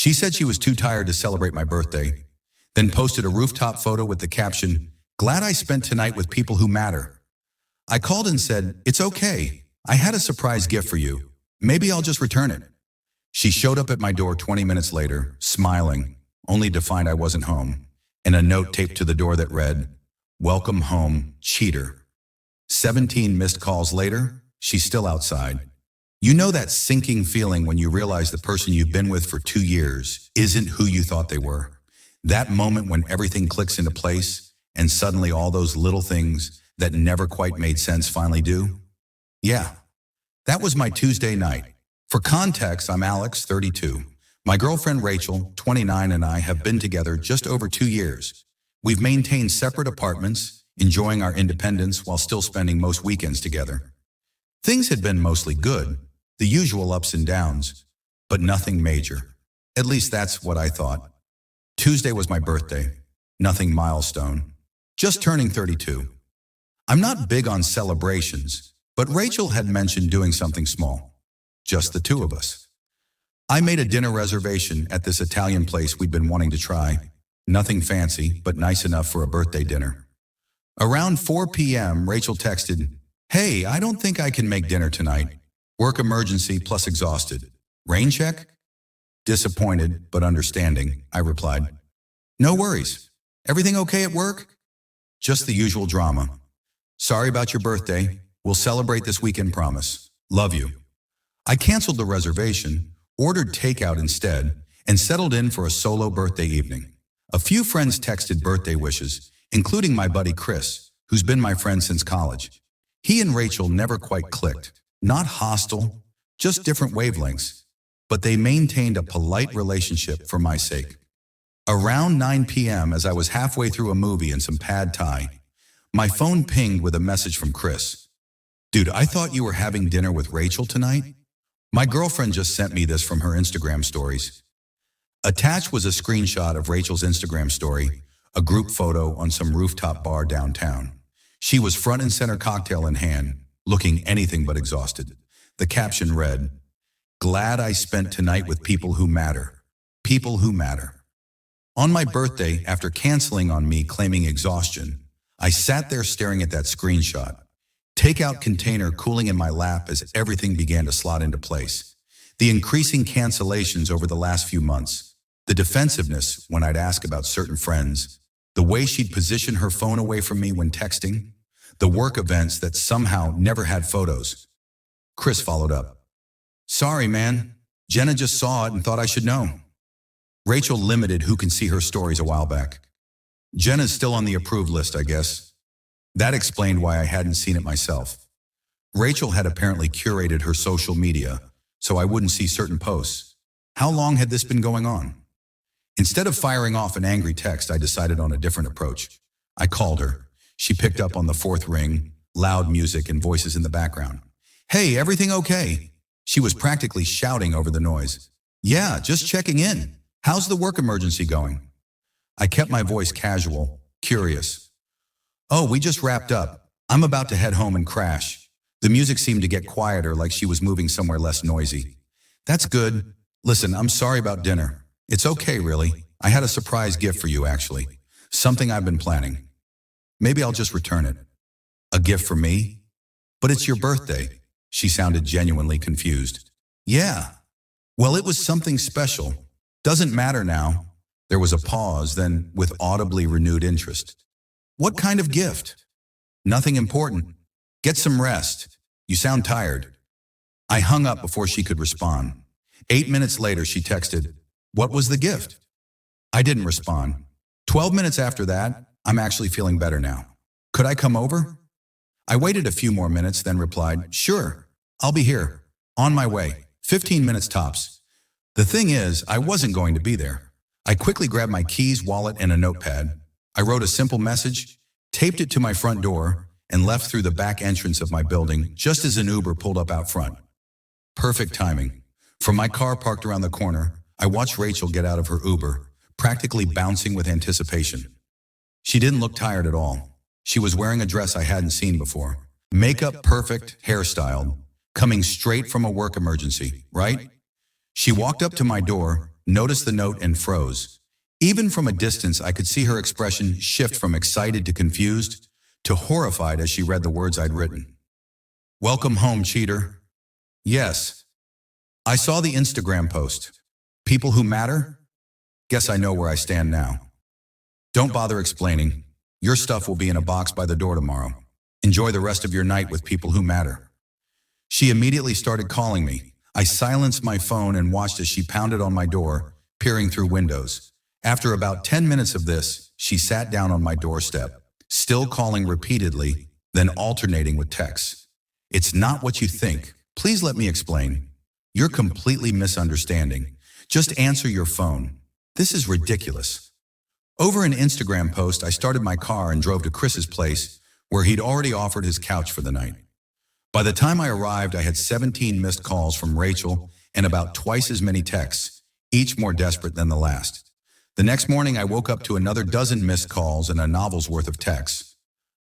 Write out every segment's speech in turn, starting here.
She said she was too tired to celebrate my birthday, then posted a rooftop photo with the caption, "Glad I spent tonight with people who matter." I called and said, "It's okay. I had a surprise gift for you. Maybe I'll just return it." She showed up at my door 20 minutes later, smiling, only to find I wasn't home, and a note taped to the door that read, "Welcome home, cheater." 17 missed calls later, she's still outside. You know that sinking feeling when you realize the person you've been with for 2 years isn't who you thought they were? That moment when everything clicks into place and suddenly all those little things that never quite made sense finally do? Yeah, that was my Tuesday night. For context, I'm Alex, 32. My girlfriend Rachel, 29, and I have been together just over 2 years. We've maintained separate apartments, enjoying our independence while still spending most weekends together. Things had been mostly good, the usual ups and downs, but nothing major. At least that's what I thought. Tuesday was my birthday. Nothing milestone. Just turning 32. I'm not big on celebrations, but Rachel had mentioned doing something small. Just the two of us. I made a dinner reservation at this Italian place we'd been wanting to try. Nothing fancy, but nice enough for a birthday dinner. Around 4 p.m., Rachel texted, "Hey, I don't think I can make dinner tonight. Work emergency plus exhausted. Rain check?" Disappointed, but understanding, I replied, "No worries. Everything okay at work?" "Just the usual drama. Sorry about your birthday. We'll celebrate this weekend, promise. Love you." I canceled the reservation, ordered takeout instead, and settled in for a solo birthday evening. A few friends texted birthday wishes, including my buddy Chris, who's been my friend since college. He and Rachel never quite clicked. Not hostile, just different wavelengths. But they maintained a polite relationship for my sake. Around 9 p.m., as I was halfway through a movie and some pad thai, my phone pinged with a message from Chris. "Dude, I thought you were having dinner with Rachel tonight?" My girlfriend just sent me this from her Instagram stories. Attached was a screenshot of Rachel's Instagram story, a group photo on some rooftop bar downtown. She was front and center, cocktail in hand, looking anything but exhausted. The caption read, "Glad I spent tonight with people who matter. People who matter." On my birthday, after canceling on me claiming exhaustion, I sat there staring at that screenshot. Takeout container cooling in my lap as everything began to slot into place. The increasing cancellations over the last few months, the defensiveness when I'd ask about certain friends, the way she'd position her phone away from me when texting, the work events that somehow never had photos. Chris followed up. "Sorry, man. Jenna just saw it and thought I should know." Rachel limited who can see her stories a while back. Jenna's still on the approved list, I guess. That explained why I hadn't seen it myself. Rachel had apparently curated her social media, so I wouldn't see certain posts. How long had this been going on? Instead of firing off an angry text, I decided on a different approach. I called her. She picked up on the fourth ring, loud music and voices in the background. "Hey, everything okay?" She was practically shouting over the noise. "Yeah, just checking in. How's the work emergency going?" I kept my voice casual, curious. "Oh, we just wrapped up. I'm about to head home and crash." The music seemed to get quieter, like she was moving somewhere less noisy. "That's good. Listen, I'm sorry about dinner. It's okay, really. I had a surprise gift for you, actually. Something I've been planning. Maybe I'll just return it." "A gift for me? But it's your birthday." She sounded genuinely confused. "Yeah. Well, it was something special. Doesn't matter now." There was a pause, then with audibly renewed interest. "What kind of gift?" "Nothing important. Get some rest. You sound tired." I hung up before she could respond. 8 minutes later, she texted, "What was the gift?" I didn't respond. 12 minutes after that, "I'm actually feeling better now. Could I come over?" I waited a few more minutes, then replied, "Sure, I'll be here. On my way. 15 minutes tops." The thing is, I wasn't going to be there. I quickly grabbed my keys, wallet, and a notepad. I wrote a simple message, taped it to my front door, and left through the back entrance of my building just as an Uber pulled up out front. Perfect timing. From my car parked around the corner, I watched Rachel get out of her Uber, practically bouncing with anticipation. She didn't look tired at all. She was wearing a dress I hadn't seen before. Makeup perfect, hairstyled, coming straight from a work emergency, right? She walked up to my door, noticed the note and froze. Even from a distance, I could see her expression shift from excited to confused to horrified as she read the words I'd written. Welcome home, cheater. Yes. I saw the Instagram post. People who matter? Guess I know where I stand now. Don't bother explaining. Your stuff will be in a box by the door tomorrow. Enjoy the rest of your night with people who matter. She immediately started calling me. I silenced my phone and watched as she pounded on my door, peering through windows. After about 10 minutes of this, she sat down on my doorstep, still calling repeatedly, then alternating with texts. It's not what you think. Please let me explain. You're completely misunderstanding. Just answer your phone. This is ridiculous. Over an Instagram post, I started my car and drove to Chris's place, where he'd already offered his couch for the night. By the time I arrived, I had 17 missed calls from Rachel and about twice as many texts, each more desperate than the last. The next morning, I woke up to another dozen missed calls and a novel's worth of texts.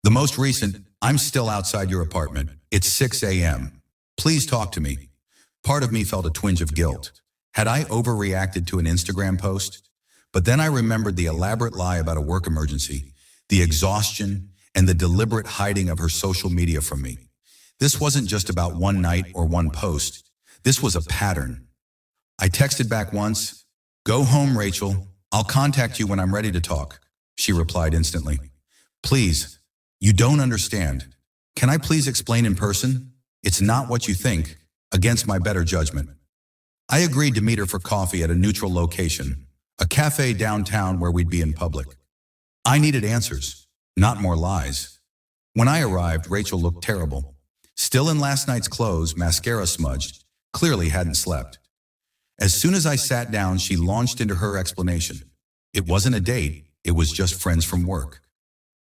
The most recent, I'm still outside your apartment. It's 6 a.m. Please talk to me. Part of me felt a twinge of guilt. Had I overreacted to an Instagram post? But then I remembered the elaborate lie about a work emergency, the exhaustion, and the deliberate hiding of her social media from me. This wasn't just about one night or one post. This was a pattern. I texted back once, "Go home, Rachel. I'll contact you when I'm ready to talk." She replied instantly. "Please, you don't understand. Can I please explain in person? It's not what you think, against my better judgment." I agreed to meet her for coffee at a neutral location, a cafe downtown where we'd be in public. I needed answers, not more lies. When I arrived, Rachel looked terrible. Still in last night's clothes, mascara smudged, clearly hadn't slept. As soon as I sat down, she launched into her explanation. It wasn't a date, it was just friends from work.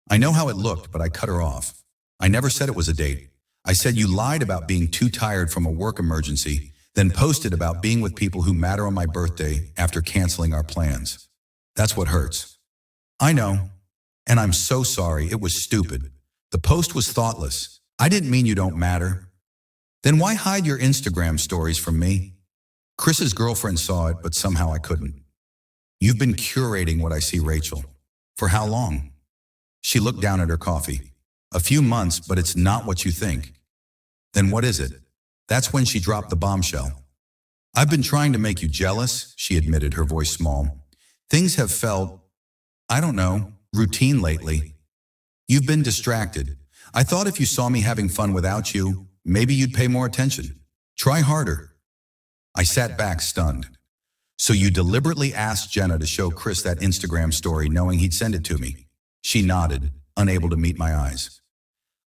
I know how it looked, but I cut her off. I never said it was a date. I said you lied about being too tired from a work emergency, then posted about being with people who matter on my birthday after canceling our plans. That's what hurts. I know, and I'm so sorry, it was stupid. The post was thoughtless. I didn't mean you don't matter. Then why hide your Instagram stories from me? Chris's girlfriend saw it, but somehow I couldn't. You've been curating what I see, Rachel. For how long? She looked down at her coffee. A few months, but it's not what you think. Then what is it? That's when she dropped the bombshell. I've been trying to make you jealous, she admitted, her voice small. Things have felt, I don't know, routine lately. You've been distracted. I thought if you saw me having fun without you, maybe you'd pay more attention. Try harder. I sat back stunned. So you deliberately asked Jenna to show Chris that Instagram story knowing he'd send it to me? She nodded, unable to meet my eyes.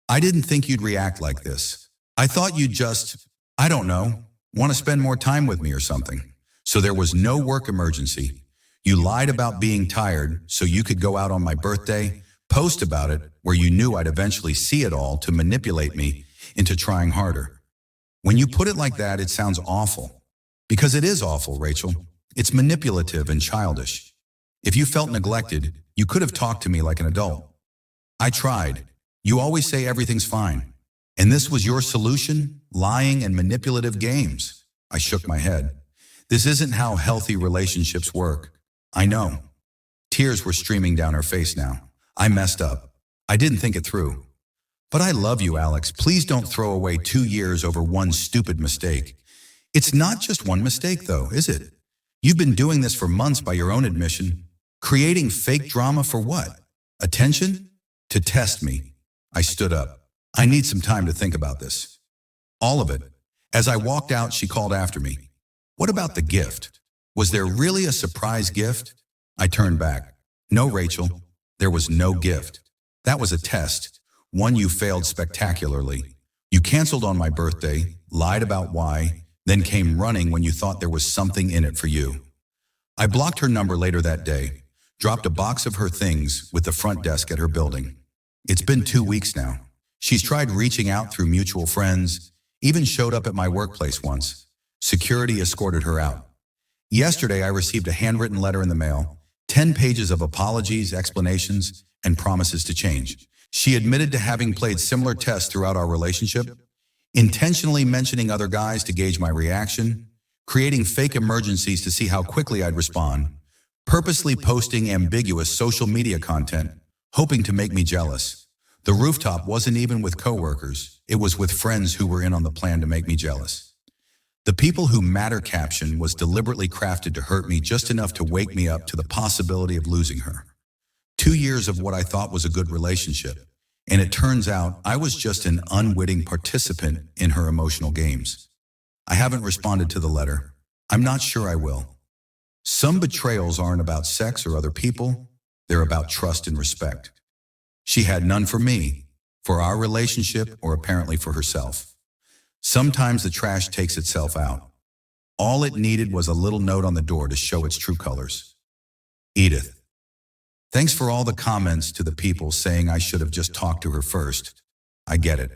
I didn't think you'd react like this. I thought you'd just, I don't know, want to spend more time with me or something. So there was no work emergency. You lied about being tired so you could go out on my birthday, post about it where you knew I'd eventually see it all to manipulate me into trying harder. When you put it like that, it sounds awful. Because it is awful, Rachel. It's manipulative and childish. If you felt neglected, you could have talked to me like an adult. I tried. You always say everything's fine. And this was your solution? Lying and manipulative games. I shook my head. This isn't how healthy relationships work. I know. Tears were streaming down her face now. I messed up. I didn't think it through. But I love you, Alex. Please don't throw away 2 years over one stupid mistake. It's not just one mistake, though, is it? You've been doing this for months by your own admission. Creating fake drama for what? Attention? To test me. I stood up. I need some time to think about this. All of it. As I walked out, she called after me. What about the gift? Was there really a surprise gift? I turned back. No, Rachel. There was no gift. That was a test, one you failed spectacularly. You canceled on my birthday, lied about why, then came running when you thought there was something in it for you. I blocked her number later that day, dropped a box of her things with the front desk at her building. It's been 2 weeks now. She's tried reaching out through mutual friends, even showed up at my workplace once. Security escorted her out. Yesterday, I received a handwritten letter in the mail, 10 pages of apologies, explanations, and promises to change. She admitted to having played similar tests throughout our relationship, intentionally mentioning other guys to gauge my reaction, creating fake emergencies to see how quickly I'd respond, purposely posting ambiguous social media content, hoping to make me jealous. The rooftop wasn't even with coworkers, it was with friends who were in on the plan to make me jealous. The people who matter caption was deliberately crafted to hurt me just enough to wake me up to the possibility of losing her. 2 years of what I thought was a good relationship, and it turns out I was just an unwitting participant in her emotional games. I haven't responded to the letter. I'm not sure I will. Some betrayals aren't about sex or other people, they're about trust and respect. She had none for me, for our relationship, or apparently for herself. Sometimes the trash takes itself out. All it needed was a little note on the door to show its true colors. Edith. Thanks for all the comments to the people saying I should have just talked to her first. I get it.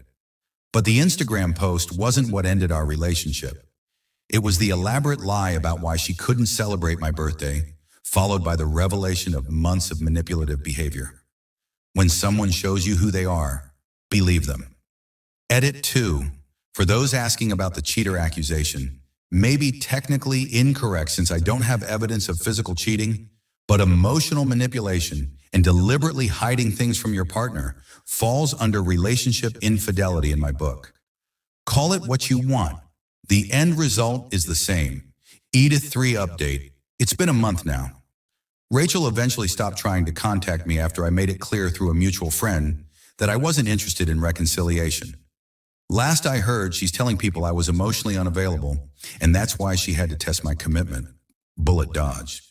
But the Instagram post wasn't what ended our relationship. It was the elaborate lie about why she couldn't celebrate my birthday, followed by the revelation of months of manipulative behavior. When someone shows you who they are, believe them. Edit 2. For those asking about the cheater accusation, may be technically incorrect since I don't have evidence of physical cheating, but emotional manipulation and deliberately hiding things from your partner falls under relationship infidelity in my book. Call it what you want. The end result is the same. Edith 3 update. It's been a month now. Rachel eventually stopped trying to contact me after I made it clear through a mutual friend that I wasn't interested in reconciliation. Last I heard, she's telling people I was emotionally unavailable, and that's why she had to test my commitment. Bullet dodged.